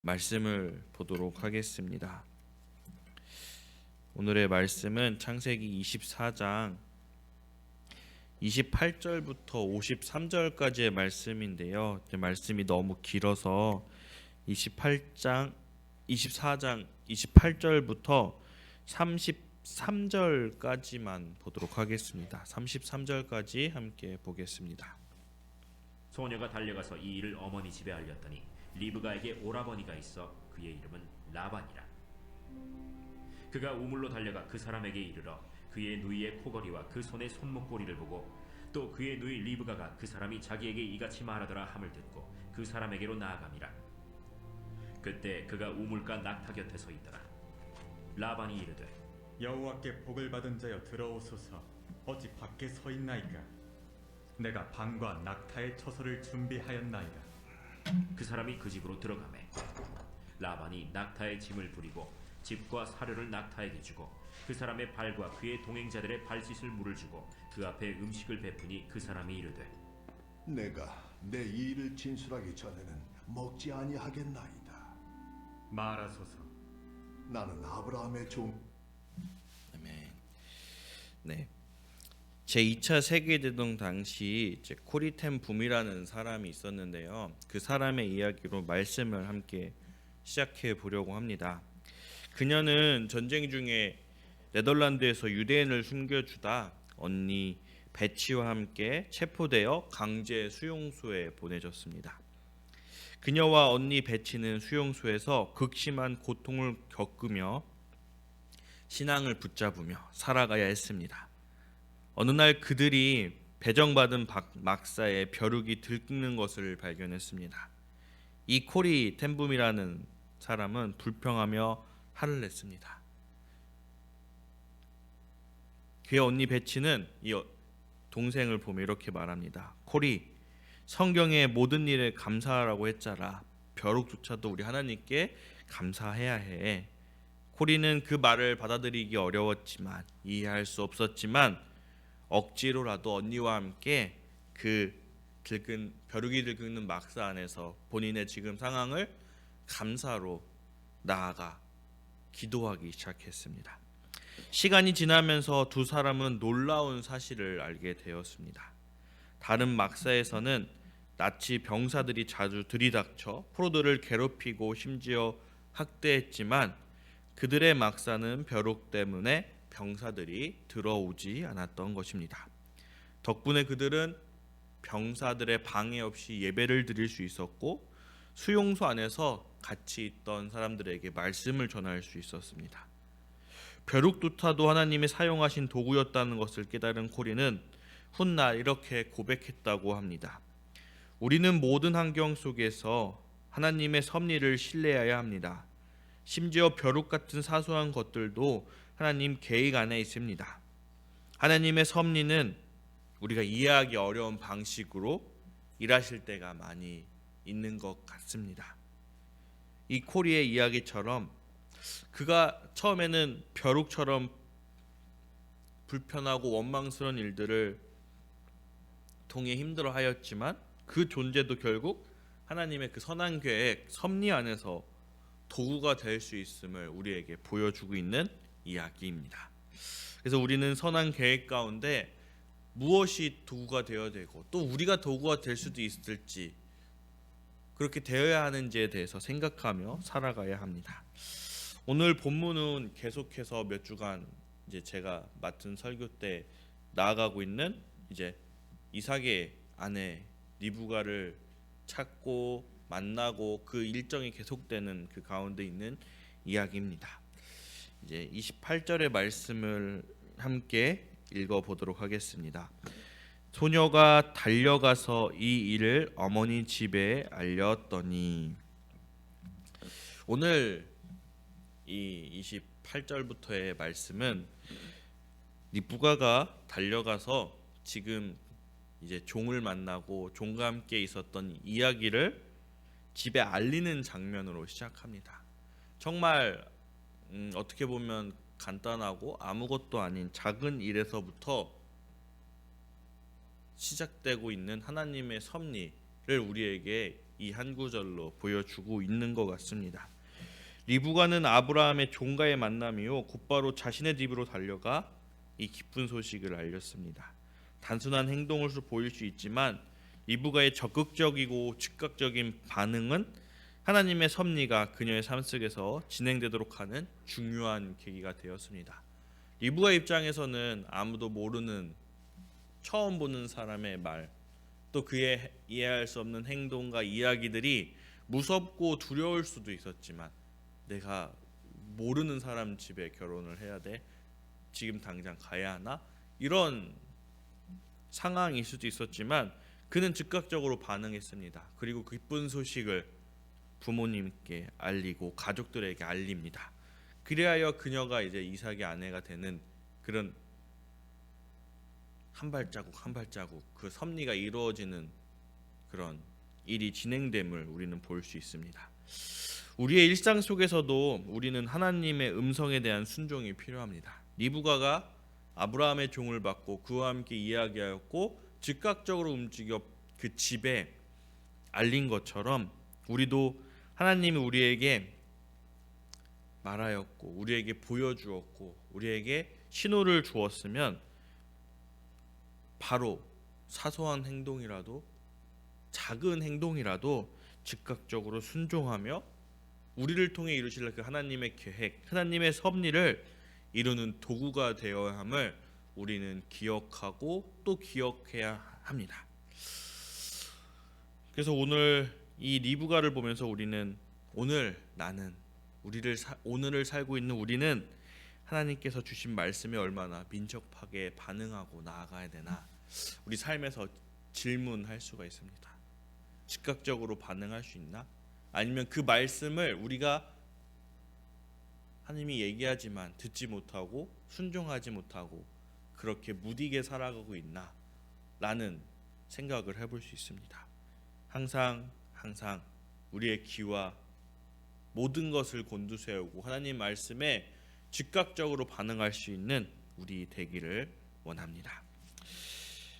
말씀을 보도록 하겠습니다. 오늘의 말씀은 창세기 24장 28절부터 53절까지의 말씀인데요. 말씀이 너무 길어서 24장 28절부터 33절까지만 보도록 하겠습니다. 33절까지 함께 보겠습니다. 소녀가 달려가서 이 일을 어머니 집에 알렸더니 리브가에게 오라버니가 있어 그의 이름은 라반이라. 그가 우물로 달려가 그 사람에게 이르러 그의 누이의 코걸이와 그 손의 손목고리를 보고 또 그의 누이 리브가가 그 사람이 자기에게 이같이 말하더라 함을 듣고 그 사람에게로 나아감이라. 그때 그가 우물가 낙타 곁에 서 있더라. 라반이 이르되 여호와께 복을 받은 자여 들어오소서. 어찌 밖에 서 있나이까? 내가 방과 낙타의 처소를 준비하였나이다. 그 사람이 그 집으로 들어가매 라반이 낙타의 짐을 부리고 집과 사료를 낙타에게 주고 그 사람의 발과 그의 동행자들의 발 씻을 물을 주고 그 앞에 음식을 베푸니 그 사람이 이르되 내가 내 이 일을 진술하기 전에는 먹지 아니하겠나이다. 말하소서. 나는 아브라함의 종. 아멘. 네. 제2차 세계대동 당시 코리텐 붐이라는 사람이 있었는데요. 그 사람의 이야기로 말씀을 함께 시작해 보려고 합니다. 그녀는 전쟁 중에 네덜란드에서 유대인을 숨겨주다 언니 베치와 함께 체포되어 강제 수용소에 보내졌습니다. 그녀와 언니 베치는 수용소에서 극심한 고통을 겪으며 신앙을 붙잡으며 살아가야 했습니다. 어느 날 그들이 배정받은 막사에 벼룩이 들끓는 것을 발견했습니다. 이 코리 텐붐이라는 사람은 불평하며 화를 냈습니다. 그의 언니 베치는 이 동생을 보며 이렇게 말합니다. 코리, 성경의 모든 일에 감사하라고 했잖아. 벼룩조차도 우리 하나님께 감사해야 해. 코리는 그 말을 받아들이기 어려웠지만 이해할 수 없었지만 억지로라도 언니와 함께 그 벼룩이 들끓는 막사 안에서 본인의 지금 상황을 감사로 나아가 기도하기 시작했습니다. 시간이 지나면서 두 사람은 놀라운 사실을 알게 되었습니다. 다른 막사에서는 나치 병사들이 자주 들이닥쳐 포로들을 괴롭히고 심지어 학대했지만 그들의 막사는 벼룩 때문에 병사들이 들어오지 않았던 것입니다. 덕분에 그들은 병사들의 방해 없이 예배를 드릴 수 있었고 수용소 안에서 같이 있던 사람들에게 말씀을 전할 수 있었습니다. 벼룩두타도 하나님이 사용하신 도구였다는 것을 깨달은 코리는 훗날 이렇게 고백했다고 합니다. 우리는 모든 환경 속에서 하나님의 섭리를 신뢰해야 합니다. 심지어 벼룩 같은 사소한 것들도 하나님 계획 안에 있습니다. 하나님의 섭리는 우리가 이해하기 어려운 방식으로 일하실 때가 많이 있는 것 같습니다. 이 코리의 이야기처럼 그가 처음에는 벼룩처럼 불편하고 원망스러운 일들을 통해 힘들어하였지만 그 존재도 결국 하나님의 그 선한 계획, 섭리 안에서 도구가 될 수 있음을 우리에게 보여주고 있는 이야기입니다. 그래서 우리는 선한 계획 가운데 무엇이 도구가 되어야 되고 또 우리가 도구가 될 수도 있을지 그렇게 되어야 하는지에 대해서 생각하며 살아가야 합니다. 오늘 본문은 계속해서 몇 주간 이제 제가 맡은 설교 때 나아가고 있는 이제 이삭의 아내 리브가를 찾고 만나고 그 일정이 계속되는 그 가운데 있는 이야기입니다. 이제 28절의 말씀을 함께 읽어보도록 하겠습니다. 소녀가 달려가서 이 일을 어머니 집에 알렸더니. 오늘 이 28절부터의 말씀은 리브가가 달려가서 지금 이제 종을 만나고 종과 함께 있었던 이야기를 집에 알리는 장면으로 시작합니다. 정말 어떻게 보면 간단하고 아무것도 아닌 작은 일에서부터 시작되고 있는 하나님의 섭리를 우리에게 이 한 구절로 보여주고 있는 것 같습니다. 리브가는 아브라함의 종과의 만남이요 곧바로 자신의 집으로 달려가 이 기쁜 소식을 알렸습니다. 단순한 행동으로 보일 수 있지만 리브가의 적극적이고 즉각적인 반응은 하나님의 섭리가 그녀의 삶 속에서 진행되도록 하는 중요한 계기가 되었습니다. 리브가 입장에서는 아무도 모르는 처음 보는 사람의 말, 또 그의 이해할 수 없는 행동과 이야기들이 무섭고 두려울 수도 있었지만 내가 모르는 사람 집에 결혼을 해야 돼? 지금 당장 가야 하나? 이런 상황일 수도 있었지만 그는 즉각적으로 반응했습니다. 그리고 그 기쁜 소식을 부모님께 알리고 가족들에게 알립니다. 그리하여 그녀가 이제 이삭의 아내가 되는 그런 한 발자국 한 발자국 그 섭리가 이루어지는 그런 일이 진행됨을 우리는 볼 수 있습니다. 우리의 일상 속에서도 우리는 하나님의 음성에 대한 순종이 필요합니다. 리브가가 아브라함의 종을 받고 그와 함께 이야기하였고 즉각적으로 움직여 그 집에 알린 것처럼 우리도 하나님이 우리에게 말하였고 우리에게 보여주었고 우리에게 신호를 주었으면 바로 사소한 행동이라도 작은 행동이라도 즉각적으로 순종하며 우리를 통해 이루실 그 하나님의 계획, 하나님의 섭리를 이루는 도구가 되어야 함을 우리는 기억하고 또 기억해야 합니다. 그래서 오늘 이 리브가를 보면서 우리는 오늘 나는 오늘을 살고 있는 우리는 하나님께서 주신 말씀에 얼마나 민첩하게 반응하고 나아가야 되나 우리 삶에서 질문할 수가 있습니다. 즉각적으로 반응할 수 있나? 아니면 그 말씀을 우리가 하나님이 얘기하지만 듣지 못하고 순종하지 못하고 그렇게 무디게 살아가고 있나? 라는 생각을 해볼 수 있습니다. 항상 우리의 귀와 모든 것을 곤두세우고 하나님 말씀에 즉각적으로 반응할 수 있는 우리 되기를 원합니다.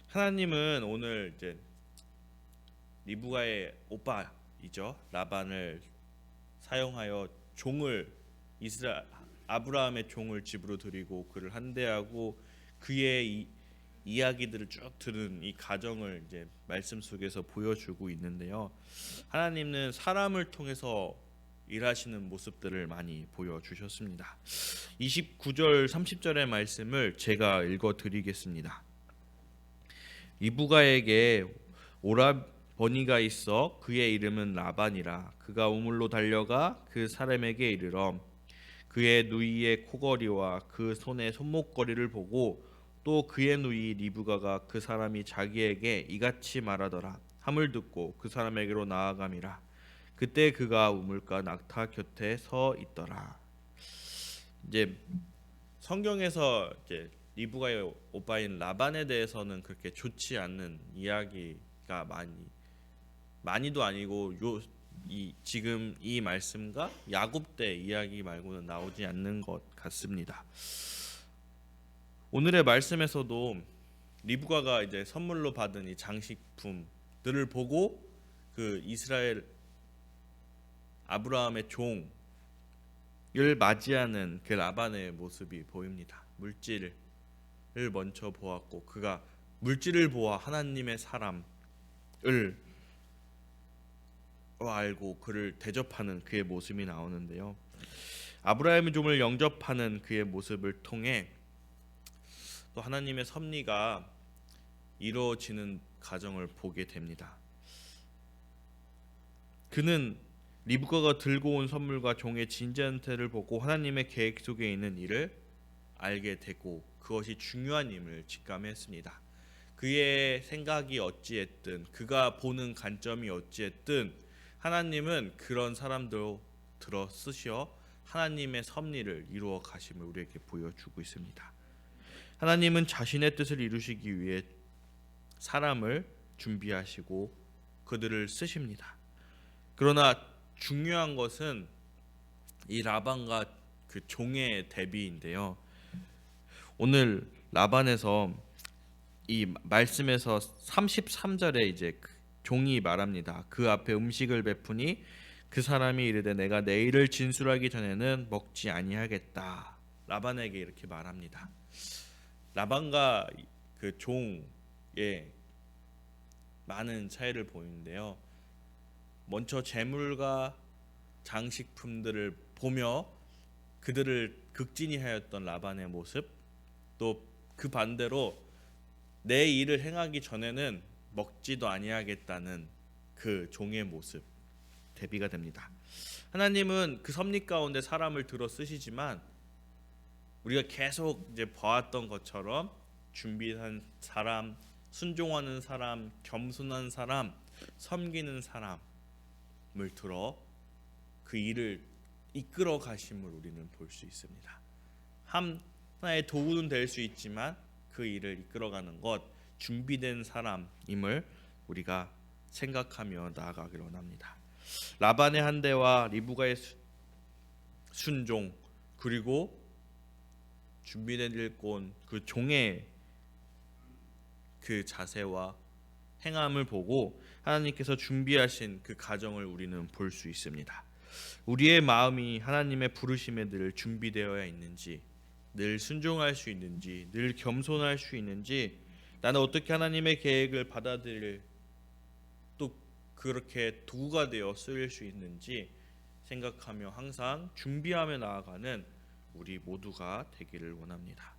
하나님은 오늘 이제 리브가의 오빠이죠 라반을 사용하여 종을 아브라함의 종을 집으로 들이고 그를 환대하고 그의 이야기들을 쭉 들은 이 가정을 이제 말씀 속에서 보여주고 있는데요. 하나님은 사람을 통해서 일하시는 모습들을 많이 보여주셨습니다. 29절 30절의 말씀을 제가 읽어드리겠습니다. 리브가에게 오라버니가 있어 그의 이름은 라반이라. 그가 우물로 달려가 그 사람에게 이르러 그의 누이의 코걸이와 그 손의 손목걸이를 보고 또 그의 누이 리브가가 그 사람이 자기에게 이같이 말하더라 함을 듣고 그 사람에게로 나아감이라. 그때 그가 우물가 낙타 곁에 서 있더라. 이제 성경에서 이제 리브가의 오빠인 라반에 대해서는 그렇게 좋지 않는 이야기가 많이도 아니고 지금 이 말씀과 야곱 때 이야기 말고는 나오지 않는 것 같습니다. 오늘의 말씀에서도 리브가가 이제 선물로 받은 이 장식품들을 보고 그 이스라엘 아브라함의 종을 맞이하는 그 라반의 모습이 보입니다. 물질을 먼저 보았고 그가 물질을 보아 하나님의 사람을 알고 그를 대접하는 그의 모습이 나오는데요. 아브라함의 종을 영접하는 그의 모습을 통해 또 하나님의 섭리가 이루어지는 가정을 보게 됩니다. 그는 리브가가 들고 온 선물과 종의 진지한 태를 보고 하나님의 계획 속에 있는 일을 알게 되고 그것이 중요한 임을 직감했습니다. 그의 생각이 어찌했든 그가 보는 관점이 어찌했든 하나님은 그런 사람들로 들어 쓰셔 하나님의 섭리를 이루어 가심을 우리에게 보여주고 있습니다. 하나님은 자신의 뜻을 이루시기 위해 사람을 준비하시고 그들을 쓰십니다. 그러나 중요한 것은 이 라반과 그 종의 대비인데요. 오늘 라반에서 이 말씀에서 33절에 이제 종이 말합니다. 그 앞에 음식을 베푸니 그 사람이 이르되 내가 내 일을 진술하기 전에는 먹지 아니하겠다. 라반에게 이렇게 말합니다. 라반과 그 종의 많은 차이를 보이는데요. 먼저 재물과 장식품들을 보며 그들을 극진히하였던 라반의 모습, 또 그 반대로 내 일을 행하기 전에는 먹지도 아니하겠다는 그 종의 모습 대비가 됩니다. 하나님은 그 섭리 가운데 사람을 들어 쓰시지만 우리가 계속 이제 봐왔던 것처럼 준비한 사람, 순종하는 사람, 겸손한 사람, 섬기는 사람을 들어 그 일을 이끌어 가심을 우리는 볼 수 있습니다. 하나의 도구는 될 수 있지만 그 일을 이끌어가는 것, 준비된 사람임을 우리가 생각하며 나아가기를 원합니다. 라반의 한대와 리브가의 순종, 그리고 준비된 일꾼 그 종의 그 자세와 행함을 보고 하나님께서 준비하신 그 가정을 우리는 볼 수 있습니다. 우리의 마음이 하나님의 부르심에 늘 준비되어야 있는지, 늘 순종할 수 있는지, 늘 겸손할 수 있는지, 나는 어떻게 하나님의 계획을 받아들일 또 그렇게 도구가 되어 쓰일 수 있는지 생각하며 항상 준비하며 나아가는 우리 모두가 되기를 원합니다.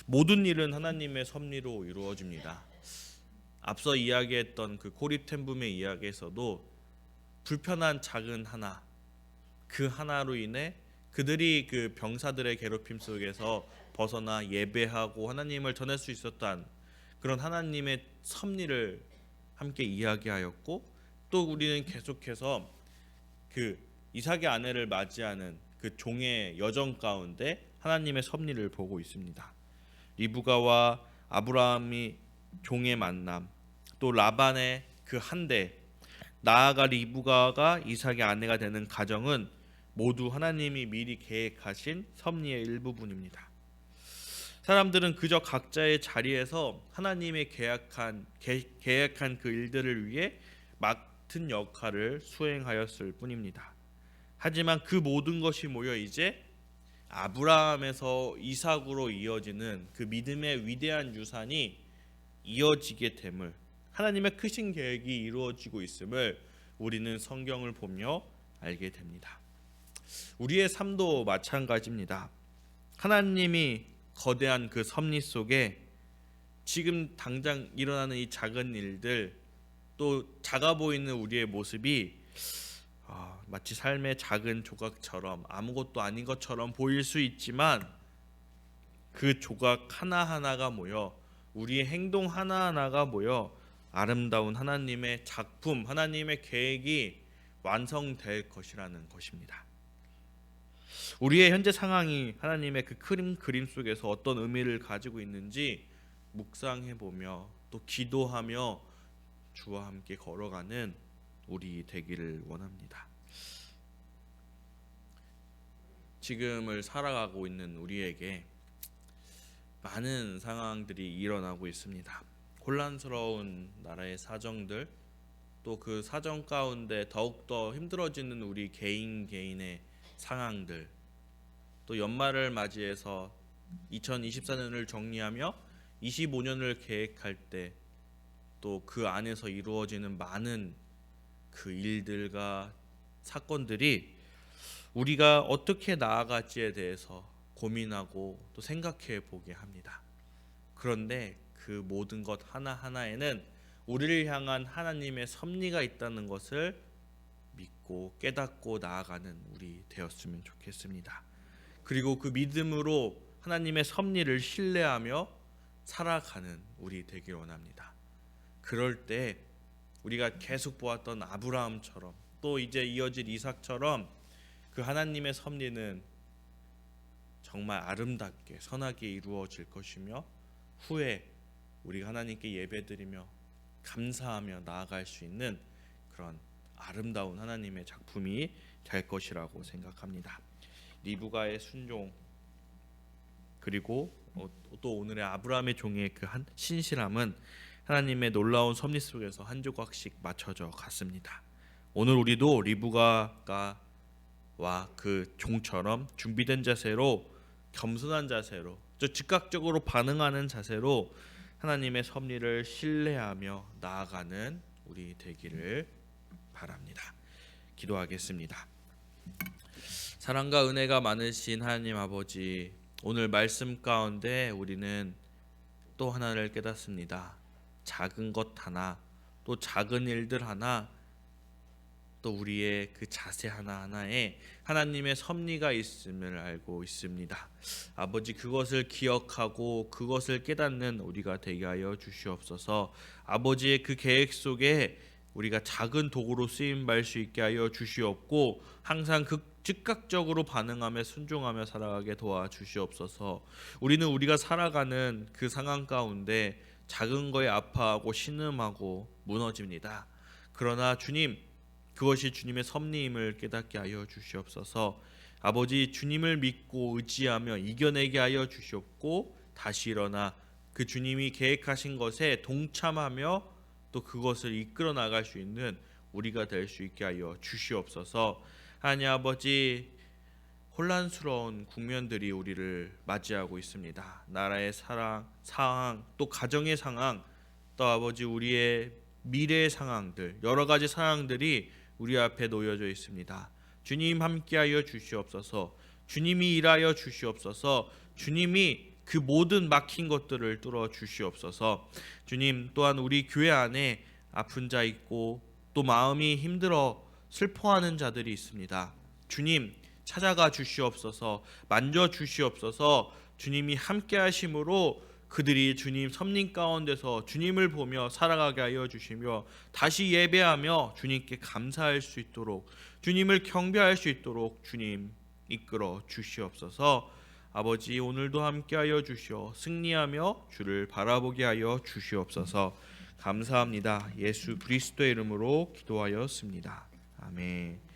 모든 일은 하나님의 섭리로 이루어집니다. 앞서 이야기했던 그 고립템붐의 이야기에서도 불편한 작은 하나, 그 하나로 인해 그들이 그 병사들의 괴롭힘 속에서 벗어나 예배하고 하나님을 전할 수 있었던 그런 하나님의 섭리를 함께 이야기하였고, 또 우리는 계속해서 그 이삭의 아내를 맞이하는 그 종의 여정 가운데 하나님의 섭리를 보고 있습니다. 리브가와 아브라함이 종의 만남, 또 라반의 그 한대, 나아가 리브가가 이삭의 아내가 되는 가정은 모두 하나님이 미리 계획하신 섭리의 일부분입니다. 사람들은 그저 각자의 자리에서 하나님의 계획한 그 일들을 위해 맡은 역할을 수행하였을 뿐입니다. 하지만 그 모든 것이 모여 이제 아브라함에서 이삭으로 이어지는 그 믿음의 위대한 유산이 이어지게 됨을, 하나님의 크신 계획이 이루어지고 있음을 우리는 성경을 보며 알게 됩니다. 우리의 삶도 마찬가지입니다. 하나님이 거대한 그 섭리 속에 지금 당장 일어나는 이 작은 일들, 또 작아 보이는 우리의 모습이 마치 삶의 작은 조각처럼 아무것도 아닌 것처럼 보일 수 있지만, 그 조각 하나하나가 모여, 우리의 행동 하나하나가 모여 아름다운 하나님의 작품, 하나님의 계획이 완성될 것이라는 것입니다. 우리의 현재 상황이 하나님의 그 큰 그림 속에서 어떤 의미를 가지고 있는지 묵상해보며 또 기도하며 주와 함께 걸어가는 우리 되기를 원합니다. 지금을 살아가고 있는 우리에게 많은 상황들이 일어나고 있습니다. 혼란스러운 나라의 사정들, 또 그 사정 가운데 더욱더 힘들어지는 우리 개인의 상황들, 또 연말을 맞이해서 2024년을 정리하며 25년을 계획할 때 또 그 안에서 이루어지는 많은 그 일들과 사건들이 우리가 어떻게 나아갈지에 대해서 고민하고 또 생각해 보게 합니다. 그런데 그 모든 것 하나하나에는 우리를 향한 하나님의 섭리가 있다는 것을 믿고 깨닫고 나아가는 우리 되었으면 좋겠습니다. 그리고 그 믿음으로 하나님의 섭리를 신뢰하며 살아가는 우리 되길 원합니다. 그럴 때 우리가 계속 보았던 아브라함처럼, 또 이제 이어질 이삭처럼 그 하나님의 섭리는 정말 아름답게 선하게 이루어질 것이며, 후에 우리가 하나님께 예배드리며 감사하며 나아갈 수 있는 그런 아름다운 하나님의 작품이 될 것이라고 생각합니다. 리브가의 순종, 그리고 또 오늘의 아브라함의 종의 그 신실함은 하나님의 놀라운 섭리 속에서 한 조각씩 맞춰져 갔습니다. 오늘 우리도 리브가와 그 종처럼 준비된 자세로, 겸손한 자세로, 즉각적으로 반응하는 자세로 하나님의 섭리를 신뢰하며 나아가는 우리 되기를 바랍니다. 기도하겠습니다. 사랑과 은혜가 많으신 하나님 아버지, 오늘 말씀 가운데 우리는 또 하나를 깨닫습니다. 작은 것 하나, 또 작은 일들 하나, 또 우리의 그 자세 하나하나에 하나님의 섭리가 있음을 알고 있습니다. 아버지, 그것을 기억하고 그것을 깨닫는 우리가 되게 하여 주시옵소서. 아버지의 그 계획 속에 우리가 작은 도구로 쓰임 받을 수 있게 하여 주시옵고, 항상 즉각적으로 반응하며 순종하며 살아가게 도와주시옵소서. 우리는 우리가 살아가는 그 상황 가운데 작은 거에 아파하고 신음하고 무너집니다. 그러나 주님, 그것이 주님의 섭리임을 깨닫게 하여 주시옵소서. 아버지, 주님을 믿고 의지하며 이겨내게 하여 주시옵고, 다시 일어나 그 주님이 계획하신 것에 동참하며 또 그것을 이끌어 나갈 수 있는 우리가 될 수 있게 하여 주시옵소서. 하나님 아버지, 혼란스러운 국면들이 우리를 맞이하고 있습니다. 나라의 상황, 또 가정의 상황, 또 아버지 우리의 미래의 상황들, 여러 가지 상황들이 우리 앞에 놓여져 있습니다. 주님 함께하여 주시옵소서. 주님이 일하여 주시옵소서. 주님이 그 모든 막힌 것들을 뚫어 주시옵소서. 주님, 또한 우리 교회 안에 아픈 자 있고 또 마음이 힘들어 슬퍼하는 자들이 있습니다. 주님, 찾아가 주시옵소서. 만져 주시옵소서. 주님이 함께 하심으로 그들이 주님 섭리 가운데서 주님을 보며 살아가게 하여 주시며, 다시 예배하며 주님께 감사할 수 있도록, 주님을 경배할 수 있도록 주님 이끌어 주시옵소서. 아버지, 오늘도 함께 하여 주시어 승리하며 주를 바라보게 하여 주시옵소서. 감사합니다. 예수 그리스도의 이름으로 기도하였습니다. 아멘.